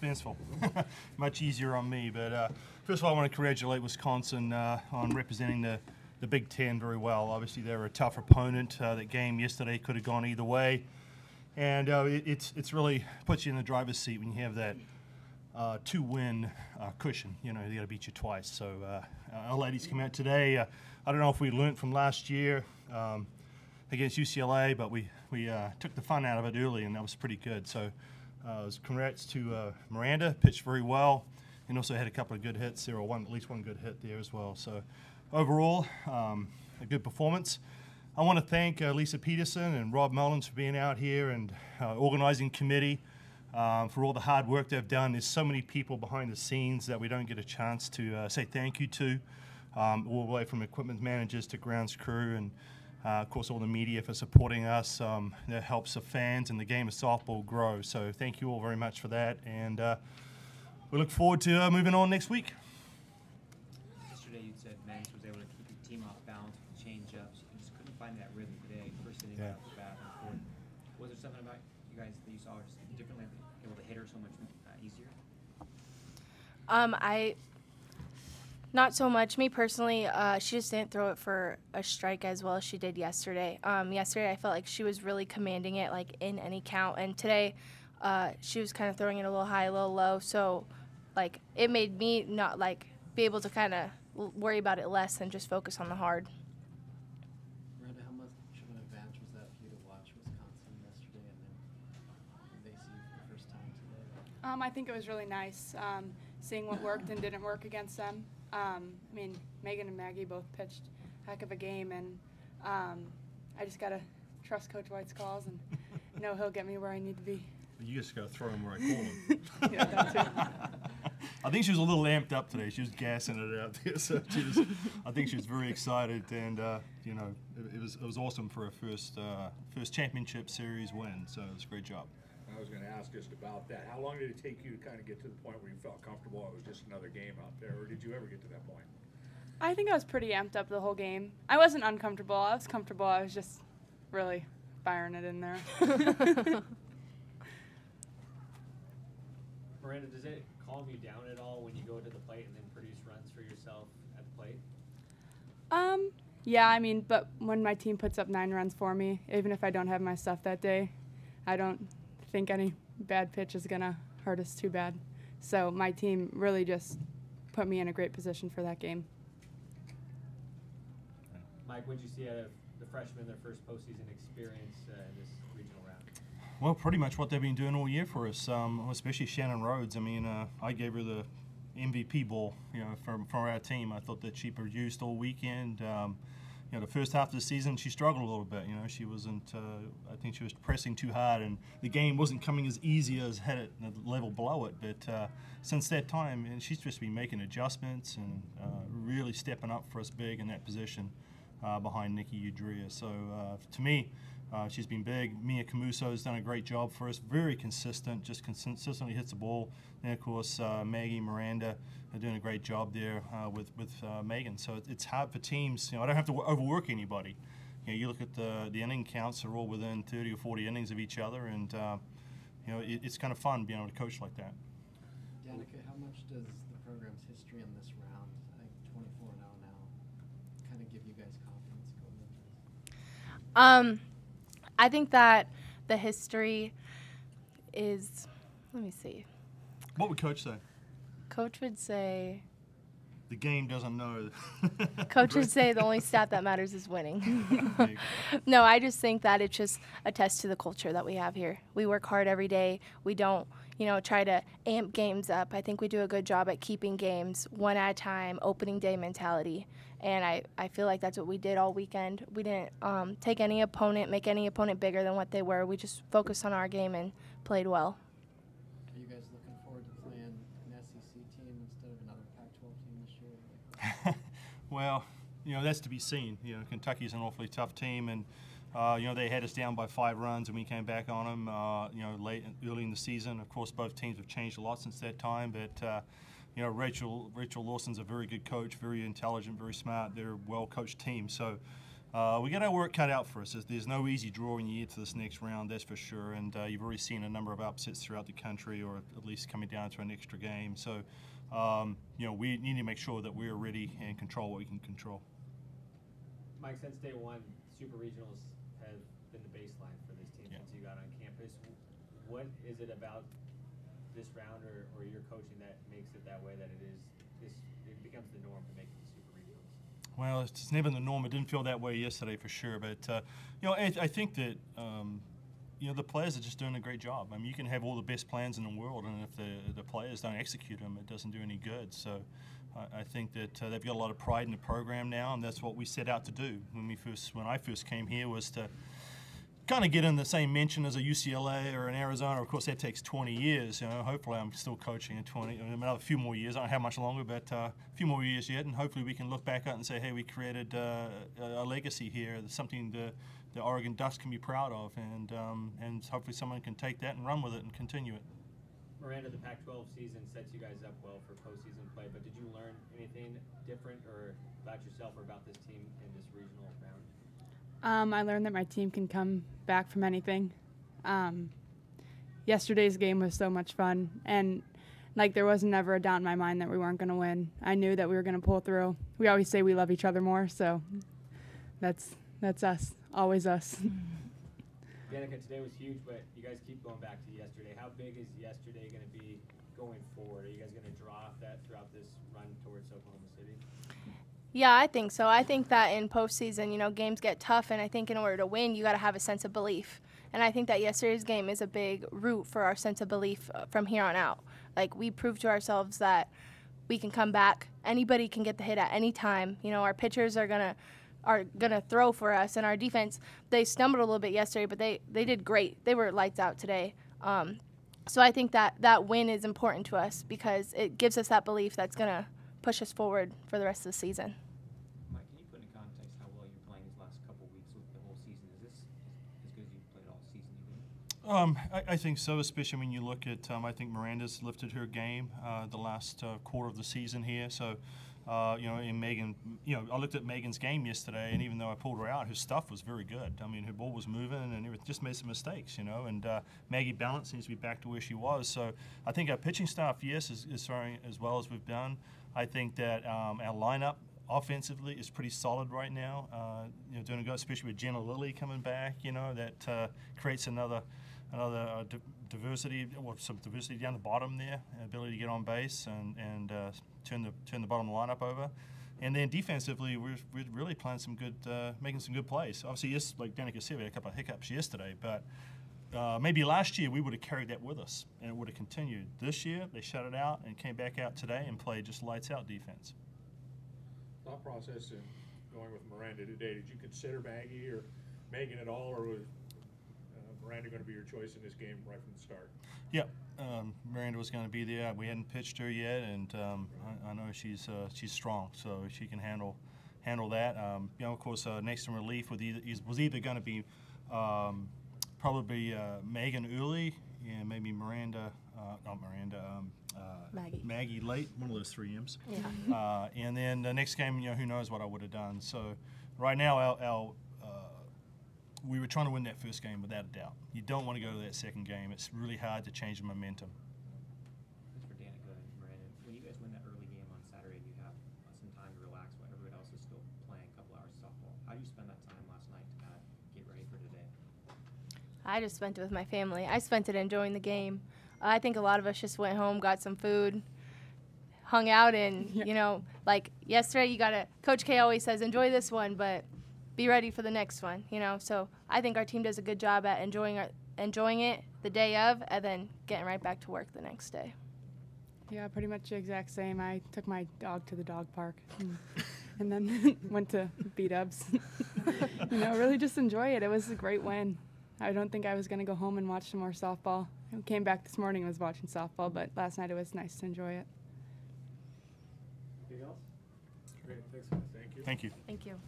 suspenseful. Much easier on me. But first of all, I want to congratulate Wisconsin on representing the Big Ten very well. Obviously, they were a tough opponent. That game yesterday could have gone either way. And it's really puts you in the driver's seat when you have that 2-win cushion. You know, you got to beat you twice. So our ladies come out today. I don't know if we learned from last year against UCLA, but we took the fun out of it early, and that was pretty good. So congrats to Miranda, pitched very well, and also had a couple of good hits there, or at least one good hit there as well. So overall, a good performance. I want to thank Lisa Peterson and Rob Mullins for being out here and organizing committee for all the hard work they've done. There's so many people behind the scenes that we don't get a chance to say thank you to, all the way from equipment managers to grounds crew, and of course all the media for supporting us. That helps the fans and the game of softball grow. So thank you all very much for that, and we look forward to moving on next week. Yesterday you said Max was able to keep your team off balance with change-ups. You just couldn't find that rhythm today. First inning off the bat. Was there something about you guys that you saw just differently, able to hit her so much easier? Not so much. Me personally, she just didn't throw it for a strike as well as she did yesterday. Yesterday I felt like she was really commanding it, like in any count, and today she was kind of throwing it a little high, a little low. So, like, it made me not like be able to kind of worry about it less and just focus on the hard. Miranda, how much of an advantage was that for you to watch Wisconsin yesterday, and then they see you for the first time today? I think it was really nice seeing what worked and didn't work against them. I mean, Megan and Maggie both pitched a heck of a game, and I just got to trust Coach White's calls and know he'll get me where I need to be. You just got to throw him where I call him. Yeah, that too. I think she was a little amped up today. She was gassing it out there. So I think she was very excited, and you know, it was awesome for her first championship series win. So it was a great job. I was going to ask just about that. How long did it take you to kind of get to the point where you felt comfortable it was just another game out there, or did you ever get to that point? I think I was pretty amped up the whole game. I wasn't uncomfortable. I was comfortable. I was just really firing it in there. Miranda, does it calm you down at all when you go to the plate and then produce runs for yourself at the plate? Yeah, I mean, but when my team puts up 9 runs for me, even if I don't have my stuff that day, I don't think any bad pitch is going to hurt us too bad. So my team really just put me in a great position for that game. Mike, what did you see out of the freshmen, their first postseason experience in this regional round? Well, pretty much what they've been doing all year for us, especially Shannon Rhodes. I mean, I gave her the MVP ball, you know, from our team. I thought that she produced all weekend. You know, the first half of the season, she struggled a little bit. You know, she wasn't, I think she was pressing too hard, and the game wasn't coming as easy as had it the level below it. But since that time, and she's just been making adjustments and really stepping up for us big in that position behind Nikki Udria. So to me, she's been big. Mia Camuso has done a great job for us, very consistent, just consistently hits the ball. And of course, Maggie, Miranda are doing a great job there with Megan. So it's hard for teams. You know, I don't have to overwork anybody. You know, you look at the inning counts; they're all within 30 or 40 innings of each other, and you know, it's kind of fun being able to coach like that. Danica, how much does the program's history in this round, I think 24-0 now, kind of give you guys confidence going into this? I think that the history is, let me see. What would Coach say? Coach would say, the game doesn't know. Coach would say the only stat that matters is winning. No, I just think that it just attests to the culture that we have here. We work hard every day. We don't, you know, try to amp games up. I think we do a good job at keeping games one at a time, opening day mentality. And I feel like that's what we did all weekend. We didn't take any opponent, make any opponent bigger than what they were. We just focused on our game and played well. Are you guys looking forward to playing an SEC team instead of another Pac-12 team this year? Well, you know, that's to be seen. You know, Kentucky's an awfully tough team, and you know, they had us down by 5 runs, and we came back on them. You know, early in the season. Of course, both teams have changed a lot since that time, but. You know, Rachel Lawson's a very good coach, very intelligent, very smart. They're a well-coached team. So, we got our work cut out for us. There's no easy draw when you get to this next round, that's for sure. And you've already seen a number of upsets throughout the country, or at least coming down to an extra game. So, we need to make sure that we're ready and control what we can control. Mike, since day one, Super Regionals have been the baseline for this team since you got on campus. What is it about this round or your coaching that makes it that way, that it becomes the norm to make it the Super Regionals? Well, it's never the norm. It didn't feel that way yesterday for sure. But, I think that, the players are just doing a great job. I mean, you can have all the best plans in the world, and if the players don't execute them, it doesn't do any good. So I think that they've got a lot of pride in the program now, and that's what we set out to do when I first came here, was to kind of get in the same mention as a UCLA or an Arizona. Of course, that takes 20 years. Hopefully I'm still coaching in another few more years. I don't have much longer, but a few more years yet, and hopefully we can look back at it and say, hey, we created a legacy here, something the Oregon Ducks can be proud of, and hopefully someone can take that and run with it and continue it. Miranda, the Pac-12 season sets you guys up well for postseason play, but did you learn anything different or about yourself or about this team in this regional round? I learned that my team can come back from anything. Yesterday's game was so much fun, and there was never a doubt in my mind that we weren't going to win. I knew that we were going to pull through. We always say we love each other more, so that's us, always us. Danica, today was huge, but you guys keep going back to yesterday. How big is yesterday going to be going forward? Are you guys going to draw off that throughout this run towards Oklahoma City? Yeah, I think so. I think that in postseason, games get tough, and I think in order to win, you got to have a sense of belief. And I think that yesterday's game is a big root for our sense of belief from here on out. We proved to ourselves that we can come back. Anybody can get the hit at any time. Our pitchers are gonna throw for us, and our defense, they stumbled a little bit yesterday, but they did great. They were lights out today. So I think that win is important to us because it gives us that belief that's gonna push us forward for the rest of the season. Mike, can you put in context how well you're playing these last couple of weeks with the whole season? Is this as good as you've played all season? I think so, especially when you look at, I think Miranda's lifted her game the last quarter of the season here. So, in Megan, I looked at Megan's game yesterday, and even though I pulled her out, her stuff was very good. I mean, her ball was moving, and it just made some mistakes, and Maggie Balance seems to be back to where she was. So I think our pitching staff, yes, is throwing as well as we've done. I think that our lineup offensively is pretty solid right now. Doing good, especially with Jenna Lilly coming back. That creates another diversity, or some diversity down the bottom there, ability to get on base and turn the bottom lineup over. And then defensively, we're really playing some good, making some good plays. Obviously, yes, like Danica said, we had a couple of hiccups yesterday, but maybe last year we would have carried that with us, and it would have continued. This year, they shut it out and came back out today and played just lights out defense. Thought process in going with Miranda today, did you consider Maggie or Megan at all, or was Miranda going to be your choice in this game right from the start? Yeah, Miranda was going to be there. We hadn't pitched her yet, and I know she's strong, so she can handle that. Of course, next in relief was either going to be probably Megan early, and maybe Miranda, Maggie late, one of those 3 M's. Yeah. And then the next game, who knows what I would have done. So right now, we were trying to win that first game without a doubt. You don't want to go to that second game. It's really hard to change the momentum. This is for Danica and Miranda. When you guys win that early game on Saturday, you have some time to relax while everybody else is still playing a couple hours of softball. How do you spend that time last night to kind of get ready for today? I just spent it with my family. I spent it enjoying the game. I think a lot of us just went home, got some food, hung out, and, yesterday Coach K always says, enjoy this one, but be ready for the next one, So I think our team does a good job at enjoying it the day of and then getting right back to work the next day. Yeah, pretty much the exact same. I took my dog to the dog park and then went to B-dubs. Really just enjoy it. It was a great win. I don't think I was going to go home and watch some more softball. I came back this morning and was watching softball, but last night it was nice to enjoy it. Anything else? Great, thanks. Thank you. Thank you. Thank you.